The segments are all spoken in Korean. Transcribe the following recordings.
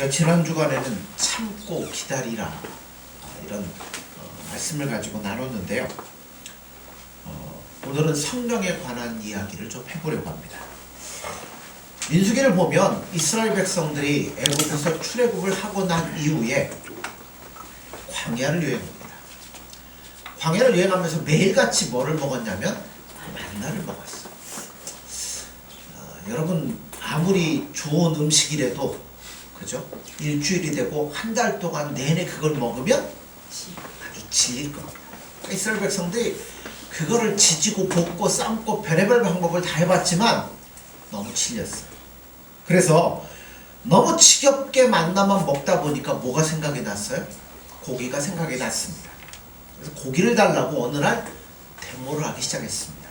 우리가 지난 주간에는 참고 기다리라 이런 말씀을 가지고 나눴는데요. 오늘은 성령에 관한 이야기를 좀 해보려고 합니다. 민수기를 보면 이스라엘 백성들이 애굽에서 출애굽을 하고 난 이후에 광야를 여행합니다. 광야를 여행하면서 매일같이 뭐를 먹었냐면 만나를 먹었어요. 여러분 아무리 좋은 음식이라도 그죠? 일주일이 되고 한 달 동안 내내 그걸 먹으면 아주 질릴 겁니다. 이스라엘 백성들이 그거를 지지고 볶고 삶고 별의별 방법을 다 해봤지만 너무 질렸어요. 그래서 너무 지겹게 만나만 먹다 보니까 뭐가 생각이 났어요? 고기가 생각이 났습니다. 그래서 고기를 달라고 어느 날 데모를 하기 시작했습니다.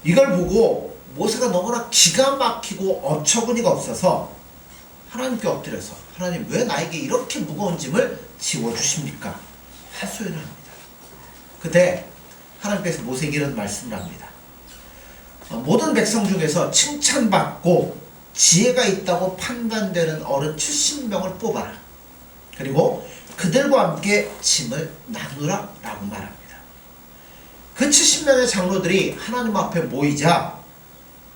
이걸 보고 모세가 너무나 기가 막히고 어처구니가 없어서 하나님께 엎드려서 하나님 왜 나에게 이렇게 무거운 짐을 지워주십니까? 하소연을 합니다. 그때 하나님께서 모세에게 이런 말씀을 합니다. 모든 백성 중에서 칭찬받고 지혜가 있다고 판단되는 어른 70명을 뽑아라. 그리고 그들과 함께 짐을 나누라 라고 말합니다. 그 70명의 장로들이 하나님 앞에 모이자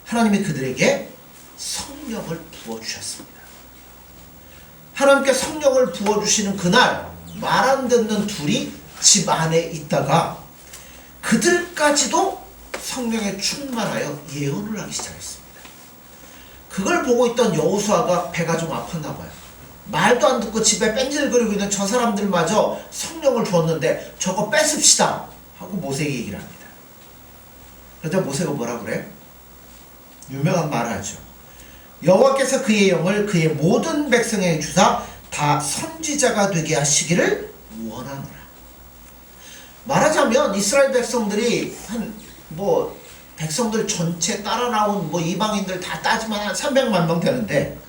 하나님이 그들에게 성령을 부어주셨습니다. 하나님께 성령을 부어주시는 그날 말 안 듣는 둘이 집 안에 있다가 그들까지도 성령에 충만하여 예언을 하기 시작했습니다. 그걸 보고 있던 여호수아가 배가 좀 아팠나 봐요. 말도 안 듣고 집에 뺀질거리고 있는 저 사람들마저 성령을 주었는데 저거 뺏읍시다 하고 모세에게 얘기를 합니다. 그러자 모세가 뭐라 그래요? 유명한 말을 하죠. 여호와께서 그의 영을 그의 모든 백성에게 주사 다 선지자가 되게 하시기를 원하노라. 말하자면 이스라엘 백성들이 백성들 전체 따라 나온 이방인들 다 따지면 한 300만 명 되는데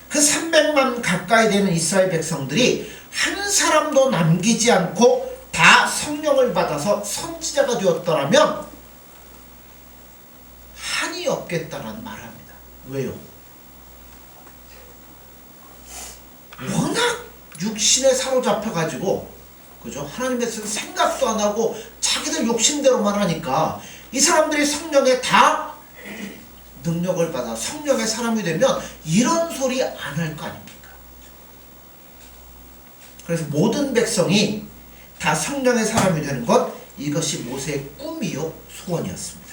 그 300만 가까이 되는 이스라엘 백성들이 한 사람도 남기지 않고 다 성령을 받아서 선지자가 되었더라면 한이 없겠다라는 말을 합니다. 왜요? 워낙 육신에 사로잡혀가지고 그죠? 하나님에 대해서 생각도 안 하고 자기들 욕심대로만 하니까 이 사람들이 성령에 다 능력을 받아 성령의 사람이 되면 이런 소리 안 할 거 아닙니까? 그래서 모든 백성이 다 성령의 사람이 되는 것, 이것이 모세의 꿈이요 소원이었습니다.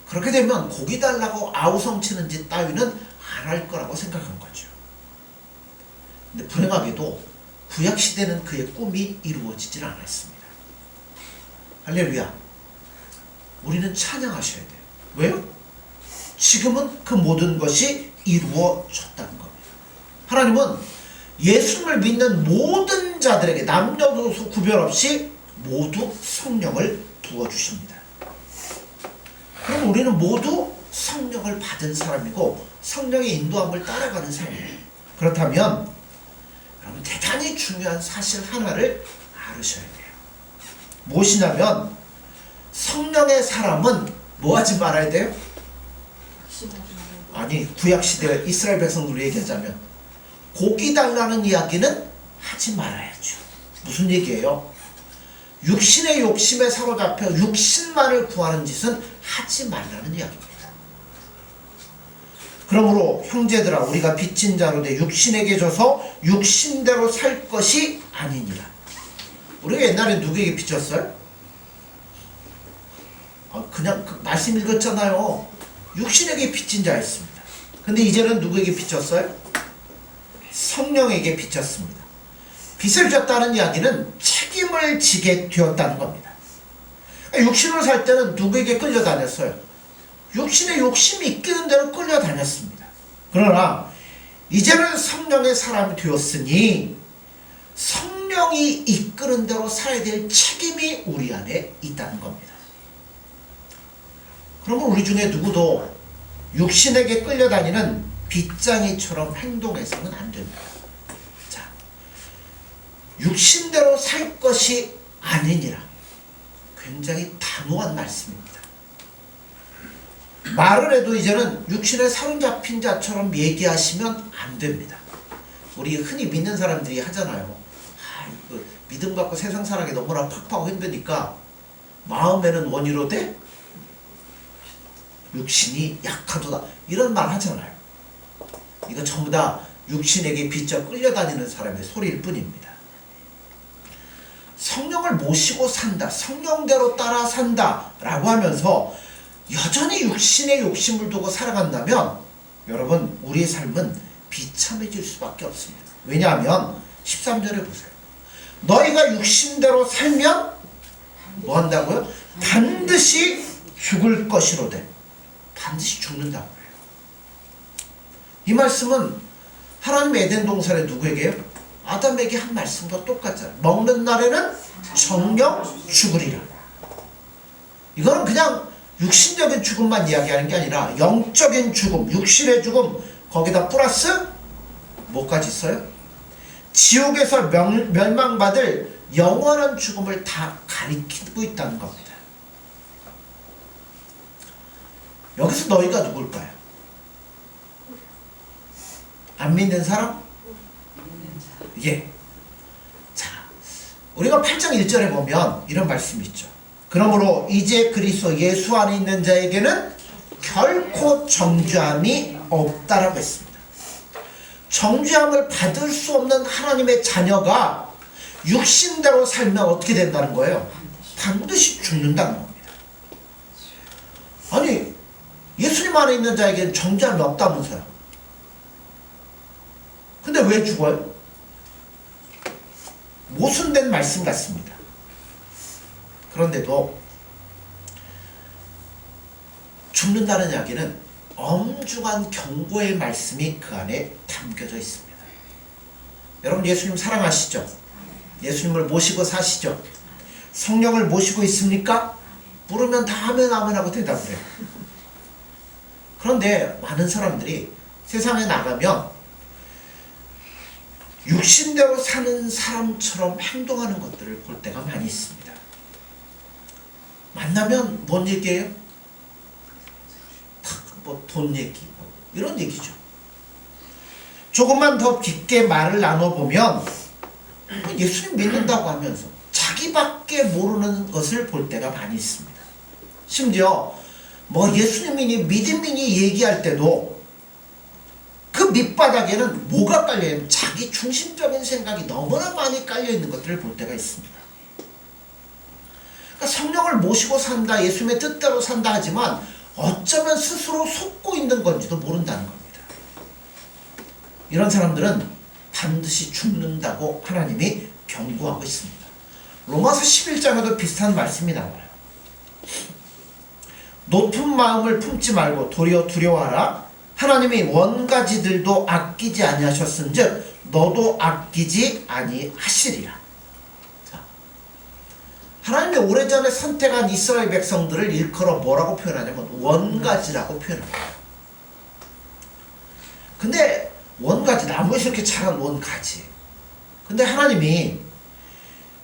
그렇게 되면 고기 달라고 아우성치는 짓 따위는 안 할 거라고 생각한 거죠. 근데 불행하게도 구약시대는 그의 꿈이 이루어지질 않았습니다. 할렐루야. 우리는 찬양하셔야 돼요. 왜요? 지금은 그 모든 것이 이루어졌다는 겁니다. 하나님은 예수님을 믿는 모든 자들에게 남녀노소 구별 없이 모두 성령을 부어주십니다. 그럼 우리는 모두 성령을 받은 사람이고 성령의 인도함을 따라가는 사람이에요. 그렇다면 여러분 대단히 중요한 사실 하나를 알으셔야 돼요. 무엇이냐면 성령의 사람은 뭐 하지 말아야 돼요? 아니 구약시대 이스라엘 백성들로 얘기하자면 고기 달라는 이야기는 하지 말아야죠. 무슨 얘기예요? 육신의 욕심에 사로잡혀 육신만을 구하는 짓은 하지 말라는 이야기입니다. 그러므로 형제들아 우리가 빚진 자로 돼 육신에게 져서 육신대로 살 것이 아니니라. 우리가 옛날에 누구에게 빚졌어요? 그냥 그 말씀 읽었잖아요. 육신에게 빚진 자였습니다. 근데 이제는 누구에게 빚졌어요? 성령에게 빚졌습니다. 빚을 졌다는 이야기는 책임을 지게 되었다는 겁니다. 육신으로 살 때는 누구에게 끌려다녔어요? 육신의 욕심이 이끄는 대로 끌려다녔습니다. 그러나 이제는 성령의 사람이 되었으니 성령이 이끄는 대로 살아야 될 책임이 우리 안에 있다는 겁니다. 그러면 우리 중에 누구도 육신에게 끌려다니는 빚장이처럼 행동해서는 안 됩니다. 자, 육신대로 살 것이 아니니라. 굉장히 단호한 말씀입니다. 말을 해도 이제는 육신에 사로잡힌 자처럼 얘기하시면 안 됩니다. 우리 흔히 믿는 사람들이 하잖아요. 믿음 갖고 세상 살아가기 너무나 팍팍하고 힘드니까 마음에는 원이로 돼 육신이 약하도다 이런 말 하잖아요. 이거 전부 다 육신에게 빚져 끌려다니는 사람의 소리일 뿐입니다. 성령을 모시고 산다, 성령대로 따라 산다 라고 하면서 여전히 육신의 욕심을 두고 살아간다면 여러분 우리의 삶은 비참해질 수밖에 없습니다. 왜냐하면 13절에 보세요. 너희가 육신대로 살면 뭐 한다고요? 반드시 죽을 것이로되. 반드시 죽는다고 해요. 이 말씀은 하나님의 에덴 동산에 누구에게요? 아담에게 한 말씀과 똑같잖아요. 먹는 날에는 정령 죽으리라. 이거는 그냥 육신적인 죽음만 이야기하는 게 아니라 영적인 죽음, 육신의 죽음, 거기다 플러스 뭐까지 있어요? 지옥에서 멸망받을 영원한 죽음을 다 가리키고 있다는 겁니다. 여기서 너희가 누굴까요? 안 믿는 사람? 예. 자, 우리가 8장 1절에 보면 이런 말씀이 있죠. 그러므로 이제 그리스도 예수 안에 있는 자에게는 결코 정죄함이 없다라고 했습니다. 정죄함을 받을 수 없는 하나님의 자녀가 육신대로 살면 어떻게 된다는 거예요? 반드시 죽는다는 겁니다. 아니, 예수님 안에 있는 자에게는 정죄함이 없다면서요. 근데 왜 죽어요? 모순된 말씀 같습니다. 그런데도 죽는다는 이야기는 엄중한 경고의 말씀이 그 안에 담겨져 있습니다. 여러분 예수님 사랑하시죠? 예수님을 모시고 사시죠? 성령을 모시고 있습니까? 물으면 다 아멘 아멘 하고 대답을 해요. 그런데 많은 사람들이 세상에 나가면 육신대로 사는 사람처럼 행동하는 것들을 볼 때가 많이 있습니다. 만나면 뭔 얘기예요? 뭐 돈 얘기, 이런 얘기죠. 조금만 더 깊게 말을 나눠보면 예수님 믿는다고 하면서 자기밖에 모르는 것을 볼 때가 많이 있습니다. 심지어 뭐 예수님이니 믿음이니 얘기할 때도 그 밑바닥에는 뭐가 깔려있는, 자기 중심적인 생각이 너무나 많이 깔려있는 것들을 볼 때가 있습니다. 그러니까 성령을 모시고 산다, 예수님의 뜻대로 산다 하지만 어쩌면 스스로 속고 있는 건지도 모른다는 겁니다. 이런 사람들은 반드시 죽는다고 하나님이 경고하고 있습니다. 로마서 11장에도 비슷한 말씀이 나와요. 높은 마음을 품지 말고 도리어 두려워하라. 하나님이 원가지들도 아끼지 아니하셨은즉 너도 아끼지 아니하시리라. 자, 하나님이 오래전에 선택한 이스라엘 백성들을 일컬어 뭐라고 표현하냐면 원가지라고 표현합니다. 근데 원가지, 나무에서 이렇게 자란 원가지. 근데 하나님이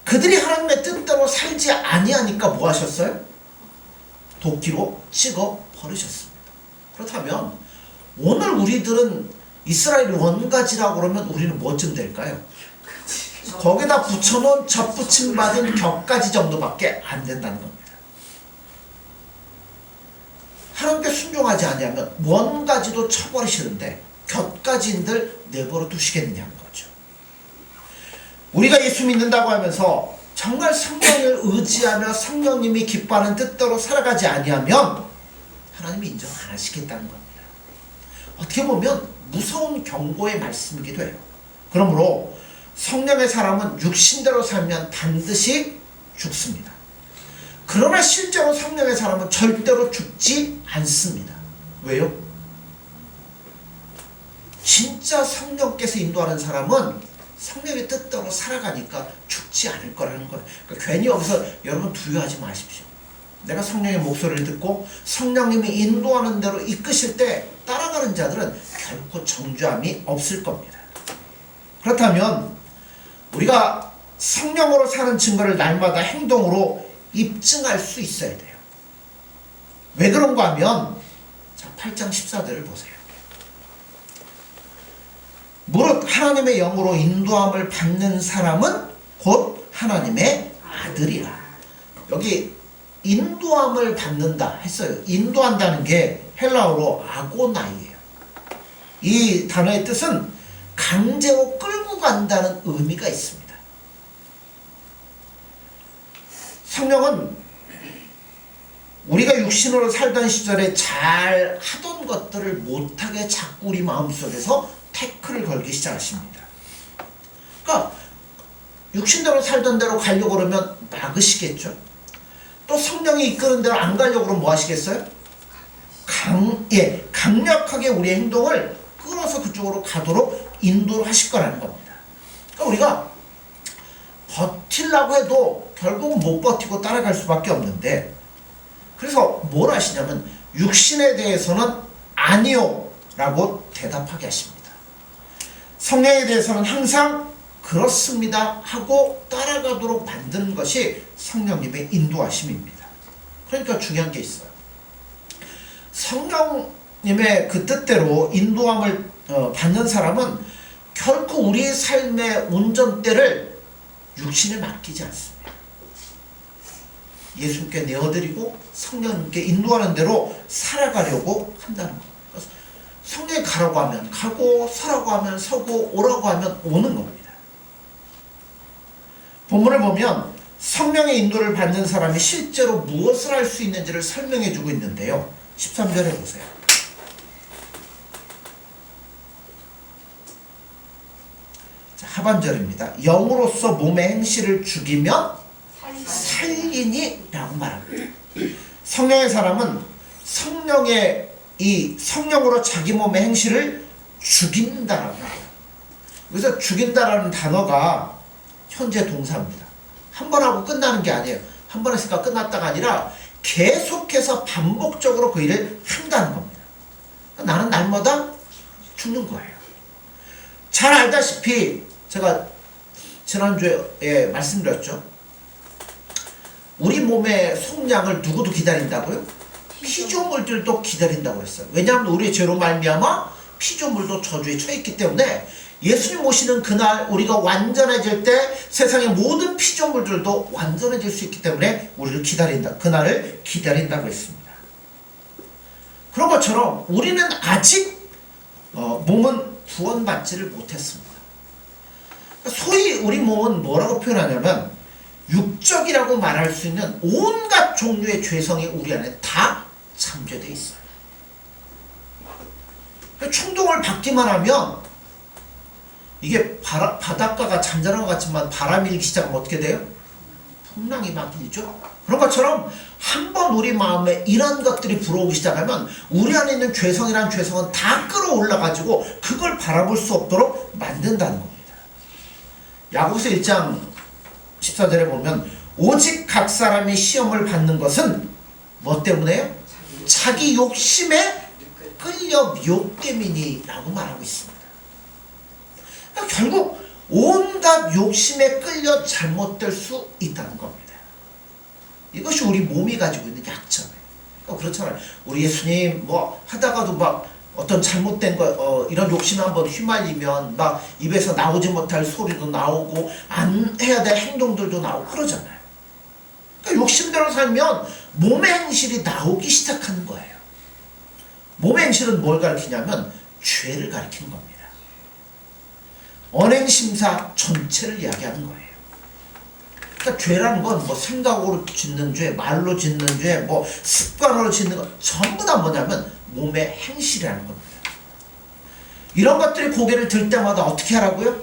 그들이 하나님의 뜻대로 살지 아니하니까 뭐 하셨어요? 도끼로 찍어 버리셨습니다. 그렇다면 오늘 우리들은 이스라엘 원가지라고 그러면 우리는 뭐쯤 될까요? 거기다 붙여놓은 접붙임 받은 격가지 정도밖에 안 된다는 겁니다. 하나님께 순종하지 아니하면 원가지도 쳐버리시는데 곁가지인들 내버려 두시겠느냐는 거죠. 우리가 예수 믿는다고 하면서 정말 성령을 의지하며 성령님이 기뻐하는 뜻대로 살아가지 아니하면 하나님이 인정 안 하시겠다는 겁니다. 어떻게 보면 무서운 경고의 말씀이기도 해요. 그러므로 성령의 사람은 육신대로 살면 반드시 죽습니다. 그러나 실제로 성령의 사람은 절대로 죽지 않습니다. 왜요? 진짜 성령께서 인도하는 사람은 성령의 뜻대로 살아가니까 죽지 않을 거라는 거예요. 그러니까 괜히 여기서 여러분 두려워하지 마십시오. 내가 성령의 목소리를 듣고 성령님이 인도하는 대로 이끄실 때 따라가는 자들은 결코 정죄함이 없을 겁니다. 그렇다면 우리가 성령으로 사는 증거를 날마다 행동으로 입증할 수 있어야 돼요. 왜 그런가 하면 자, 8장 14절을 보세요. 무릇 하나님의 영으로 인도함을 받는 사람은 곧 하나님의 아들이라. 여기 인도함을 받는다 했어요. 인도한다는 게 헬라어로 아고나이예요. 이 단어의 뜻은 강제로 끌고 간다는 의미가 있습니다. 성령은 우리가 육신으로 살던 시절에 잘 하던 것들을 못하게 자꾸 우리 마음속에서 태클을 걸기 시작하십니다. 그러니까 육신대로 살던 대로 가려고 그러면 막으시겠죠. 또 성령이 이끄는 대로 안 가려고 그러면 뭐 하시겠어요? 강력하게 우리의 행동을 끌어서 그쪽으로 가도록 인도를 하실 거라는 겁니다. 그러니까 우리가 버틸라고 해도 결국은 못 버티고 따라갈 수밖에 없는데, 그래서 뭘 하시냐면 육신에 대해서는 아니요 라고 대답하게 하십니다. 성령에 대해서는 항상 그렇습니다 하고 따라가도록 만드는 것이 성령님의 인도하심입니다. 그러니까 중요한 게 있어요. 성령님의 그 뜻대로 인도함을 받는 사람은 결코 우리의 삶의 운전대를 육신에 맡기지 않습니다. 예수님께 내어드리고 성령님께 인도하는 대로 살아가려고 한다는 겁니다. 성령이 가라고 하면 가고, 서라고 하면 서고, 오라고 하면 오는 겁니다. 본문을 보면 성령의 인도를 받는 사람이 실제로 무엇을 할 수 있는지를 설명해 주고 있는데요. 13절에 보세요. 자, 하반절입니다. 영으로서 몸의 행실을 죽이면 살리니 라고 말합니다. 성령의 사람은 성령으로 자기 몸의 행실을 죽인다라고 해요. 그래서 죽인다라는 단어가 현재 동사입니다. 한 번 하고 끝나는 게 아니에요. 한 번 했으니까 끝났다가 아니라 계속해서 반복적으로 그 일을 한다는 겁니다. 나는 날마다 죽는 거예요. 잘 알다시피 제가 지난주에 말씀드렸죠. 우리 몸의 속량을 누구도 기다린다고요? 피조물들도 기다린다고 했어요. 왜냐하면 우리의 죄로 말미암아 피조물도 저주에 처했기 때문에 예수님 오시는 그날 우리가 완전해질 때 세상의 모든 피조물들도 완전해질 수 있기 때문에 우리를 기다린다. 그날을 기다린다고 했습니다. 그런 것처럼 우리는 아직 몸은 구원받지를 못했습니다. 소위 우리 몸은 뭐라고 표현하냐면 육적이라고 말할 수 있는 온갖 종류의 죄성이 우리 안에 다 잠재되어 있어요. 충동을 받기만 하면 이게 바닷가가 잔잔한 것 같지만 바람이 일기 시작하면 어떻게 돼요? 풍랑이 막 일죠. 그런 것처럼 한번 우리 마음에 이런 것들이 불어오기 시작하면 우리 안에 있는 죄성이라는 죄성은 다 끌어올라가지고 그걸 바라볼 수 없도록 만든다는 겁니다. 야고보서 1장 14절에 보면 오직 각 사람이 시험을 받는 것은 뭐 때문에요? 자기 욕심에 끌려 미혹됨이니 라고 말하고 있습니다. 그러니까 결국 온갖 욕심에 끌려 잘못될 수 있다는 겁니다. 이것이 우리 몸이 가지고 있는 약점이에요. 그러니까 그렇잖아요. 우리 예수님 뭐 하다가도 막 어떤 잘못된 거 이런 욕심에 한번 휘말리면 막 입에서 나오지 못할 소리도 나오고 안 해야 될 행동들도 나오고 그러잖아요. 그러니까 욕심대로 살면 몸의 행실이 나오기 시작하는 거예요. 몸의 행실은 뭘 가리키냐면 죄를 가리키는 겁니다. 언행심사 전체를 이야기하는 거예요. 그러니까 죄라는 건 뭐 생각으로 짓는 죄, 말로 짓는 죄, 뭐 습관으로 짓는 것 전부 다 뭐냐면 몸의 행실이라는 겁니다. 이런 것들이 고개를 들 때마다 어떻게 하라고요?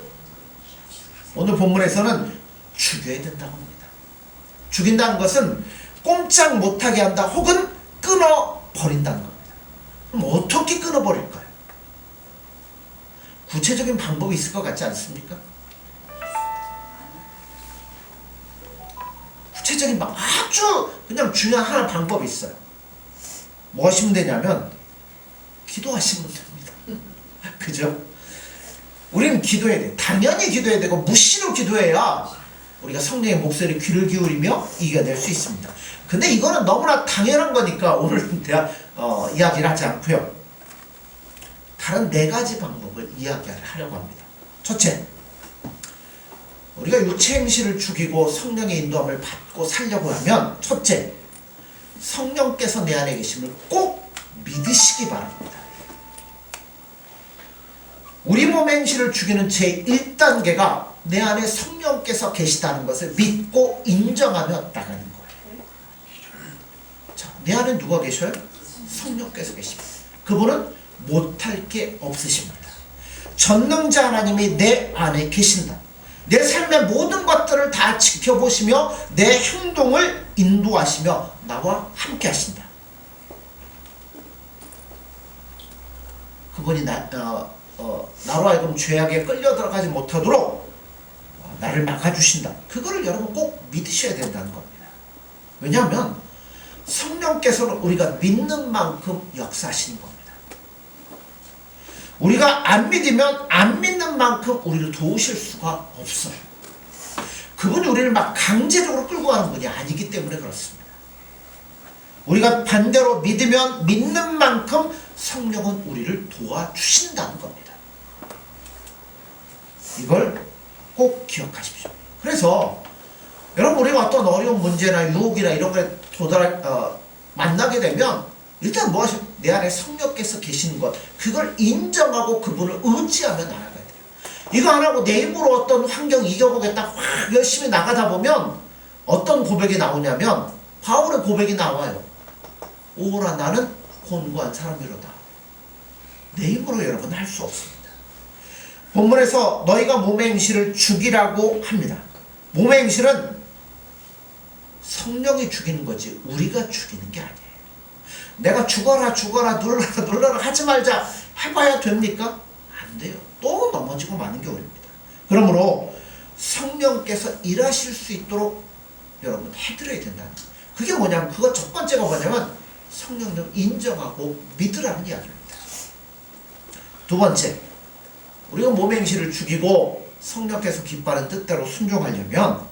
오늘 본문에서는 죽여야 된다고 합니다. 죽인다는 것은 꼼짝 못하게 한다 혹은 끊어버린다는 겁니다. 그럼 어떻게 끊어버릴까요? 구체적인 방법이 있을 것 같지 않습니까? 구체적인 아주 그냥 중요한 하나 방법이 있어요. 뭐 하시면 되냐면 기도하시면 됩니다. 그죠? 우리는 기도해야 돼. 당연히 기도해야 되고 무시로 기도해야 우리가 성령의 목소리에 귀를 기울이며 이겨낼 수 있습니다. 근데 이거는 너무나 당연한 거니까 오늘 이야기를 하지 않고요. 다른 4가지 방법을 이야기하려고 합니다. 첫째, 우리가 육체 행실을 죽이고 성령의 인도함을 받고 살려고 하면 첫째, 성령께서 내 안에 계심을 꼭 믿으시기 바랍니다. 우리 몸의 행실을 죽이는 제1단계가 내 안에 성령께서 계시다는 것을 믿고 인정하며 나가는 거예요. 자, 내 안에 누가 계셔요? 성령께서 계십니다. 그분은 못할 게 없으십니다. 전능자 하나님이 내 안에 계신다. 내 삶의 모든 것들을 다 지켜보시며 내 행동을 인도하시며 나와 함께 하신다. 그분이 나로 하여금 죄악에 끌려 들어가지 못하도록 나를 막아주신다. 그거를 여러분 꼭 믿으셔야 된다는 겁니다. 왜냐하면 성령께서는 우리가 믿는 만큼 역사하시는 겁니다. 우리가 안 믿으면 안 믿는 만큼 우리를 도우실 수가 없어요. 그분이 우리를 막 강제적으로 끌고 가는 분이 아니기 때문에 그렇습니다. 우리가 반대로 믿으면 믿는 만큼 성령은 우리를 도와주신다는 겁니다. 이걸 꼭 기억하십시오. 그래서 여러분, 우리가 어떤 어려운 문제나 유혹이나 이런 거에 만나게 되면 일단 뭐 하시면 내 안에 성령께서 계시는 것, 그걸 인정하고 그분을 의지하며 나아가야 돼요. 이거 안 하고 내 힘으로 어떤 환경 이겨보겠다 확 열심히 나가다 보면 어떤 고백이 나오냐면 바울의 고백이 나와요. 오라 나는 곤고한 사람이로다. 내 힘으로 여러분 할 수 없습니다. 본문에서 너희가 몸의 행실을 죽이라고 합니다. 몸의 행실은 성령이 죽이는 거지 우리가 죽이는 게 아니에요. 내가 죽어라 눌러라 하지 말자 해봐야 됩니까? 안 돼요. 또 넘어지고 마는 게 우리입니다. 그러므로 성령께서 일하실 수 있도록 여러분 해드려야 된다는 거예요. 그게 뭐냐면 그거 첫 번째가 뭐냐면 성령을 인정하고 믿으라는 이야기입니다. 두 번째, 우리가 몸의 행실을 죽이고 성령께서 기뻐하는 뜻대로 순종하려면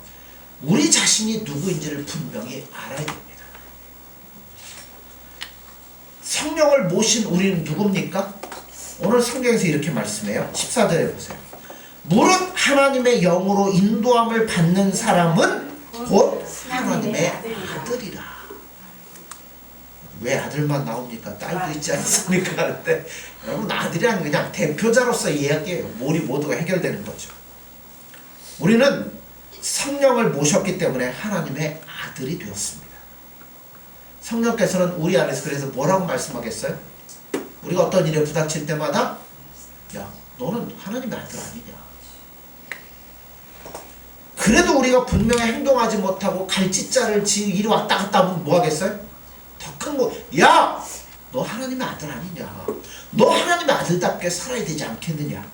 우리 자신이 누구인지를 분명히 알아야 됩니다. 성령을 모신 우리는 누굽니까? 오늘 성경에서 이렇게 말씀해요. 14절에 보세요. 무릇 하나님의 영으로 인도함을 받는 사람은 곧 하나님의 아들이라. 왜 아들만 나옵니까? 딸도 있지 않습니까? 하는데 여러분, 아들이란 그냥 대표자로서 이야기예요. 우리 모두가 해결되는 거죠. 우리는 성령을 모셨기 때문에 하나님의 아들이 되었습니다. 성령께서는 우리 안에서 그래서 뭐라고 말씀하겠어요? 우리가 어떤 일에 부닥칠 때마다 야, 너는 하나님의 아들 아니냐. 그래도 우리가 분명히 행동하지 못하고 갈짓자를 지금 이리 왔다 갔다 하면 뭐 하겠어요? 더 큰 거, 야! 너 하나님의 아들 아니냐. 너 하나님의 아들답게 살아야 되지 않겠느냐.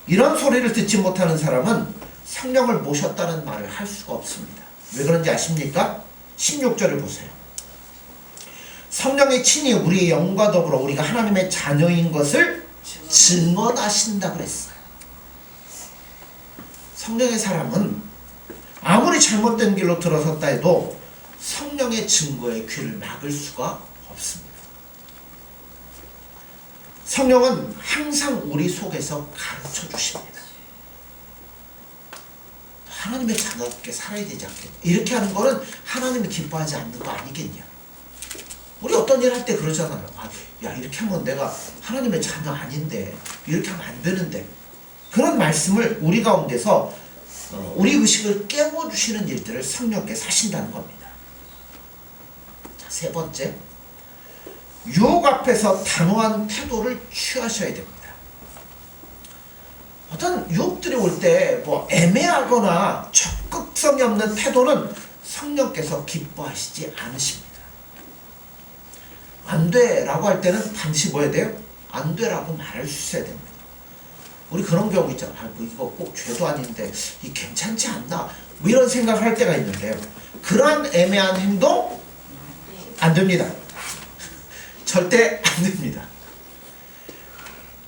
이런 소리를 듣지 못하는 사람은 성령을 모셨다는 말을 할 수가 없습니다. 왜 그런지 아십니까? 16절을 보세요. 성령이 친히 우리의 영과 더불어 우리가 하나님의 자녀인 것을 증언하신다고 그랬어요. 성령의 사람은 아무리 잘못된 길로 들어섰다 해도 성령의 증거에 귀를 막을 수가 없습니다. 성령은 항상 우리 속에서 가르쳐 주십니다. 하나님의 자녀답게 살아야 되지 않겠냐. 이렇게 하는 거는 하나님이 기뻐하지 않는 거 아니겠냐. 우리 어떤 일 할 때 그러잖아요. 야, 이렇게 하면 내가 하나님의 자녀 아닌데, 이렇게 하면 안 되는데. 그런 말씀을 우리 가운데서 우리 의식을 깨워주시는 일들을 성령께서 하신다는 겁니다. 자, 세 번째, 유혹 앞에서 단호한 태도를 취하셔야 됩니다. 어떤 유혹들이 올 때 뭐 애매하거나 적극성이 없는 태도는 성령께서 기뻐하시지 않으십니다. 안 돼라고 할 때는 반드시 뭐 해야 돼요? 안 돼라고 말할 수 있어야 됩니다. 우리 그런 경우 있잖아요. 뭐 이거 꼭 죄도 아닌데 이 괜찮지 않나? 뭐 이런 생각을 할 때가 있는데요. 그러한 애매한 행동 안 됩니다. 절대 안 됩니다.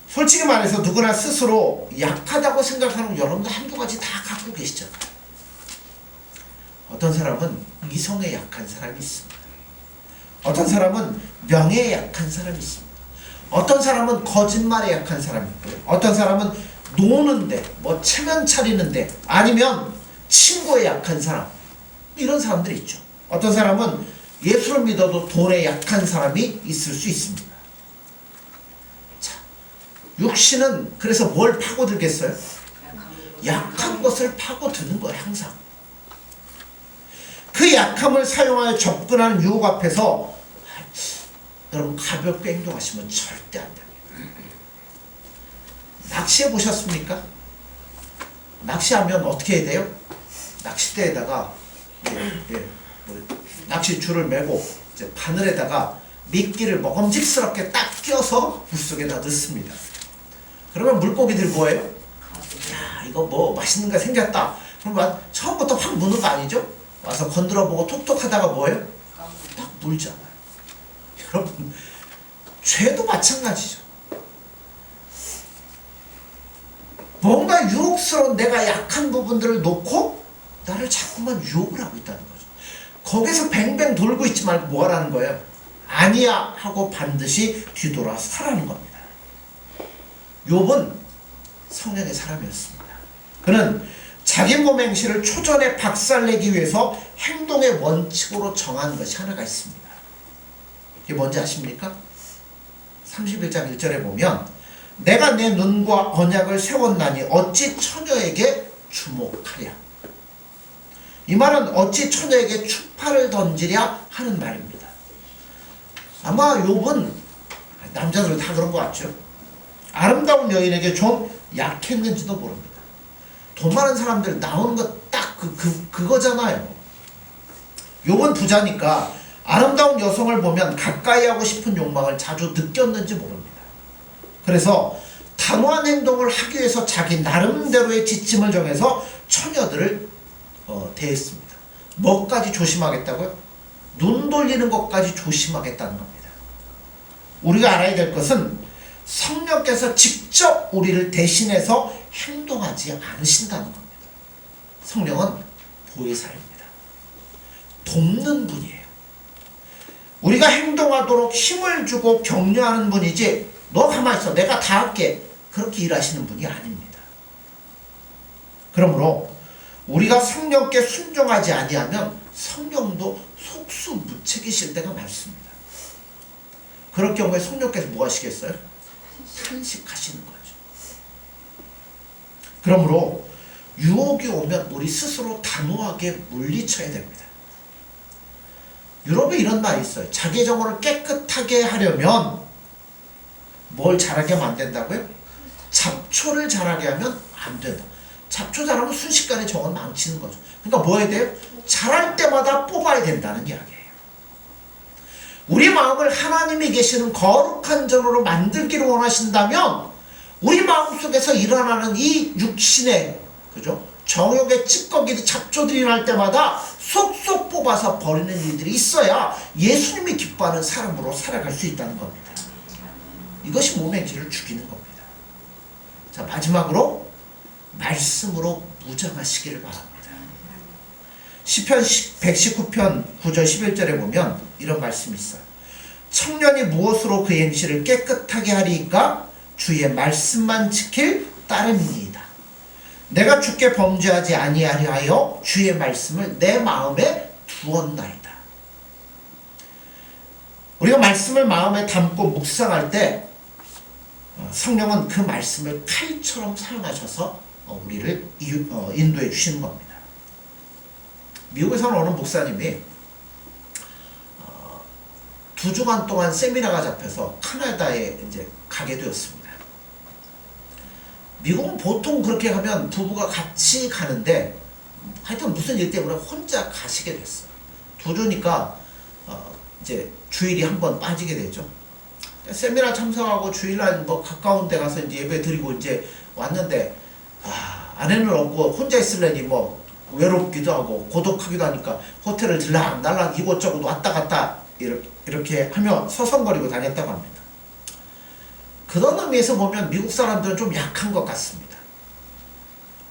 솔직히 말해서 누구나 스스로 약하다고 생각하는 여러분도 한두 가지 다 갖고 계시잖아요. 어떤 사람은 이성에 약한 사람이 있습니다. 어떤 사람은 명예에 약한 사람이 있습니다. 어떤 사람은 거짓말에 약한 사람이 있고요. 어떤 사람은 노는데, 뭐 체면 차리는데, 아니면 친구에 약한 사람, 이런 사람들이 있죠. 어떤 사람은 예수를 믿어도 돈에 약한 사람이 있을 수 있습니다. 자, 육신은 그래서 뭘 파고들겠어요? 약한 것을 파고드는 거예요. 항상 그 약함을 사용하여 접근하는 유혹 앞에서 여러분 가볍게 행동하시면 절대 안 됩니다. 낚시해 보셨습니까? 낚시하면 어떻게 해야 돼요? 낚싯대에다가 낚시줄을 메고 이제 바늘에다가 미끼를 먹음직스럽게 딱 껴서 물속에다 넣습니다. 그러면 물고기들이 뭐예요? 야, 이거 뭐 맛있는 거 생겼다. 그럼 처음부터 확 무는 거 아니죠? 와서 건드려보고 톡톡 하다가 뭐예요? 딱 물잖아요. 여러분, 죄도 마찬가지죠. 뭔가 유혹스러운 내가 약한 부분들을 놓고 나를 자꾸만 유혹을 하고 있다는 거죠. 거기서 뱅뱅 돌고 있지 말고 뭐 하라는 거예요? 아니야 하고 반드시 뒤돌아 서라는 겁니다. 욥은 성령의 사람이었습니다. 그는 자기 몸 행실을 초전에 박살내기 위해서 행동의 원칙으로 정한 것이 하나가 있습니다. 이게 뭔지 아십니까? 31장 1절에 보면 내가 내 눈과 언약을 세웠나니 어찌 처녀에게 주목하랴. 이 말은 어찌 처녀에게 추파를 던지랴 하는 말입니다. 아마 욥은 남자들은 다 그런 것 같죠. 아름다운 여인에게 좀 약했는지도 모릅니다. 돈 많은 사람들 나오는 거 딱 그거잖아요. 욥은 부자니까 아름다운 여성을 보면 가까이 하고 싶은 욕망을 자주 느꼈는지 모릅니다. 그래서 단호한 행동을 하기 위해서 자기 나름대로의 지침을 정해서 처녀들을 대했습니다. 뭐까지 조심하겠다고요? 눈 돌리는 것까지 조심하겠다는 겁니다. 우리가 알아야 될 것은 성령께서 직접 우리를 대신해서 행동하지 않으신다는 겁니다. 성령은 보혜사입니다. 돕는 분이에요. 우리가 행동하도록 힘을 주고 격려하는 분이지 너 가만히 있어 내가 다 할게 그렇게 일하시는 분이 아닙니다. 그러므로 우리가 성령께 순종하지 아니하면 성령도 속수무책이실 때가 많습니다. 그럴 경우에 성령께서 뭐 하시겠어요? 탄식하시는 거죠. 그러므로 유혹이 오면 우리 스스로 단호하게 물리쳐야 됩니다. 유럽에 이런 말이 있어요. 자기 정원을 깨끗하게 하려면 뭘 잘하게 하면 안 된다고요? 잡초를 잘하게 하면 안 된다. 잡초 잘하면 순식간에 정원 망치는 거죠. 그러니까 뭐 해야 돼요? 잘할 때마다 뽑아야 된다는 이야기예요. 우리 마음을 하나님이 계시는 거룩한 전으로 만들기를 원하신다면 우리 마음속에서 일어나는 이 육신의 그죠? 정욕의 찌꺼기들 잡초들이 날 때마다 쏙쏙 뽑아서 버리는 일들이 있어야 예수님이 기뻐하는 사람으로 살아갈 수 있다는 겁니다. 이것이 몸의 행실을 죽이는 겁니다. 자, 마지막으로 말씀으로 무장하시기를 바랍니다. 시편 119편 9절 11절에 보면 이런 말씀이 있어요. 청년이 무엇으로 그 행실을 깨끗하게 하리이까? 주의 말씀만 지킬 따름이니이다. 내가 주께 범죄하지 아니하려 하여 주의 말씀을 내 마음에 두었나이다. 우리가 말씀을 마음에 담고 묵상할 때 성령은 그 말씀을 칼처럼 사용하셔서 우리를 인도해 주시는 겁니다. 미국에서는 어느 목사님이 2주간 동안 세미나가 잡혀서 카나다에 이제 가게 되었습니다. 미국은 보통 그렇게 가면 부부가 같이 가는데 하여튼 무슨 일 때문에 혼자 가시게 됐어요. 2주니까 이제 주일이 한 번 빠지게 되죠. 세미나 참석하고 주일날 뭐 가까운 데 가서 이제 예배 드리고 이제 왔는데 아내는 없고 혼자 있으려니 뭐 외롭기도 하고 고독하기도 하니까 호텔을 들락날락 이곳저곳 왔다 갔다 이렇게 하며 서성거리고 다녔다고 합니다. 그런 의미에서 보면 미국 사람들은 좀 약한 것 같습니다.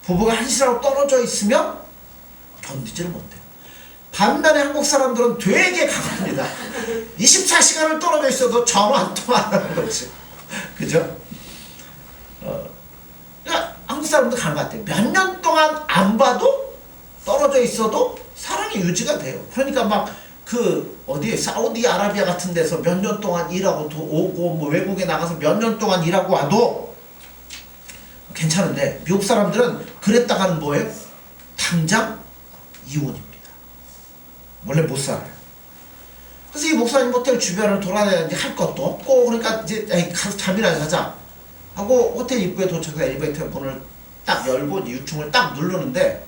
부부가 한시라도 떨어져 있으면 견디지를 못해요. 반면에 한국 사람들은 되게 강합니다. 24시간을 떨어져 있어도 전화 한 통 안 하는 거지. 그죠? 그러니까 한국 사람도 가는 것 같아요. 몇 년 동안 안 봐도 떨어져 있어도 사랑이 유지가 돼요. 그러니까 막 어디 사우디아라비아 같은 데서 몇 년 동안 일하고 오고 뭐 외국에 나가서 몇 년 동안 일하고 와도 괜찮은데, 미국 사람들은 그랬다가는 뭐예요? 당장 이혼입니다. 원래 못 살아요. 그래서 이 목사님 호텔 주변을 돌아다니는데 할 것도 없고, 그러니까 이제 가서 잠이나 자자 하고 호텔 입구에 도착해서 엘리베이터 문을 딱 열고 6층을 딱 누르는데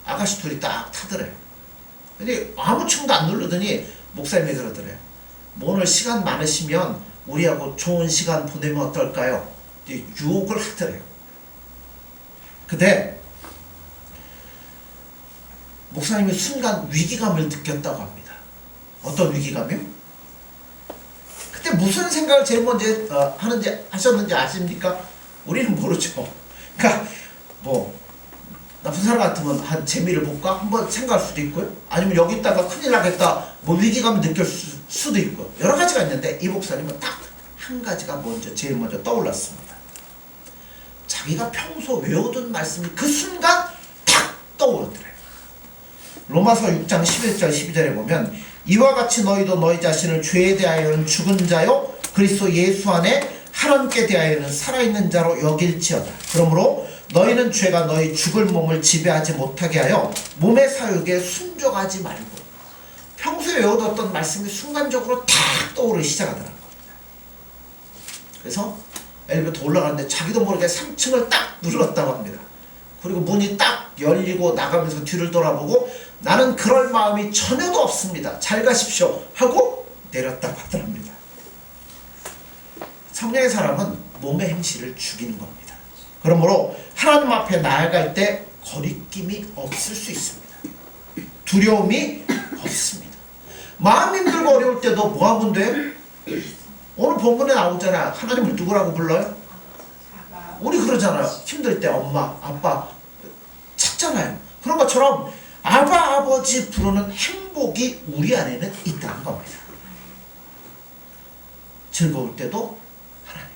아가씨 둘이 딱 타더래요. 근데 아무 층도 안 누르더니 목사님이 그러더래요. 뭐 오늘 시간 많으시면 우리하고 좋은 시간 보내면 어떨까요? 유혹을 하더래요. 근데 목사님이 순간 위기감을 느꼈다고 합니다. 어떤 위기감이요? 그때 무슨 생각을 제일 먼저 하셨는지 아십니까? 우리는 모르죠. 그러니까 뭐 나쁜 사람 같으면 한 재미를 볼까? 한번 생각할 수도 있고요. 아니면 여기 있다가 큰일 나겠다. 뭐 위기감을 느낄 수도 있고 여러 가지가 있는데, 이 목사님은 딱 한 가지가 제일 먼저 떠올랐습니다. 자기가 평소 외우던 말씀이 그 순간 탁 떠오르더래요. 로마서 6장 11절 12절에 보면 이와 같이 너희도 너희 자신을 죄에 대하여는 죽은 자요 그리스도 예수 안에 하나님께 대하여는 살아있는 자로 여길지어다. 그러므로 너희는 죄가 너희 죽을 몸을 지배하지 못하게 하여 몸의 사욕에 순종하지 말고. 평소에 외워뒀던 말씀이 순간적으로 탁 떠오르기 시작하더라고요. 그래서 엘리베이터 올라가는데 자기도 모르게 3층을 딱 눌렀다고 합니다. 그리고 문이 딱 열리고 나가면서 뒤를 돌아보고 나는 그럴 마음이 전혀도 없습니다. 잘 가십시오 하고 내렸다고 하더랍니다. 성령의 사람은 몸의 행실을 죽이는 겁니다. 그러므로 하나님 앞에 나아갈 때 거리낌이 없을 수 있습니다. 두려움이 없습니다. 마음 힘들고 어려울 때도 뭐 하면 돼? 오늘 본문에 나오잖아. 하나님을 누구라고 불러요? 우리 그러잖아요. 힘들 때 엄마, 아빠 찾잖아요. 그런 것처럼 아바, 아버지 부르는 행복이 우리 안에는 있다는 겁니다. 즐거울 때도 하나님,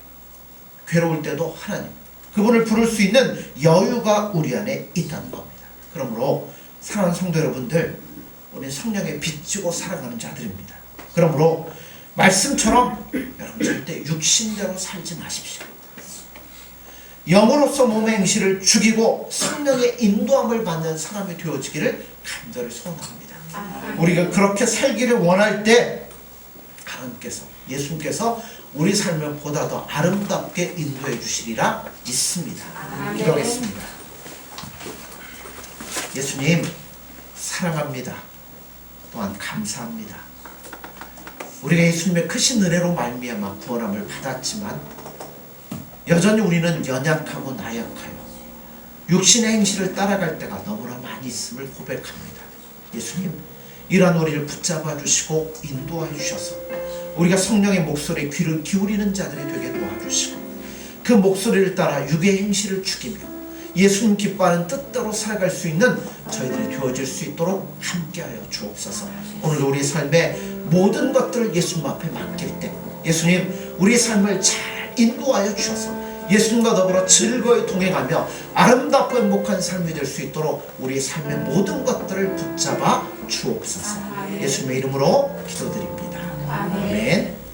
괴로울 때도 하나님, 그분을 부를 수 있는 여유가 우리 안에 있다는 겁니다. 그러므로 사랑하는 성도 여러분들, 우리 성령에 비추고 살아가는 자들입니다. 그러므로 말씀처럼 여러분 절대 육신대로 살지 마십시오. 영으로서 몸의 행실을 죽이고 성령의 인도함을 받는 사람이 되어지기를 간절히 소원합니다. 우리가 그렇게 살기를 원할 때 하나님께서, 예수님께서 우리 삶을 보다 더 아름답게 인도해 주시리라 믿습니다. 기도하겠습니다. 예수님 사랑합니다. 또한 감사합니다. 우리가 예수님의 크신 은혜로 말미암아 구원함을 받았지만 여전히 우리는 연약하고 나약하여 육신의 행실을 따라갈 때가 너무나 많이 있음을 고백합니다. 예수님, 이러한 우리를 붙잡아 주시고 인도하여 주셔서 우리가 성령의 목소리에 귀를 기울이는 자들이 되게 도와주시고 그 목소리를 따라 육의 행실을 죽이며 예수님 기뻐하는 뜻대로 살아갈 수 있는 저희들이 되어질 수 있도록 함께하여 주옵소서. 오늘 우리 삶의 모든 것들을 예수님 앞에 맡길 때 예수님, 우리 삶을 잘 인도하여 주셔서 예수님과 더불어 즐거이 동행하며 아름답고 행복한 삶이 될 수 있도록 우리의 삶의 모든 것들을 붙잡아 주옵소서. 예수님의 이름으로 기도드립니다. 아멘.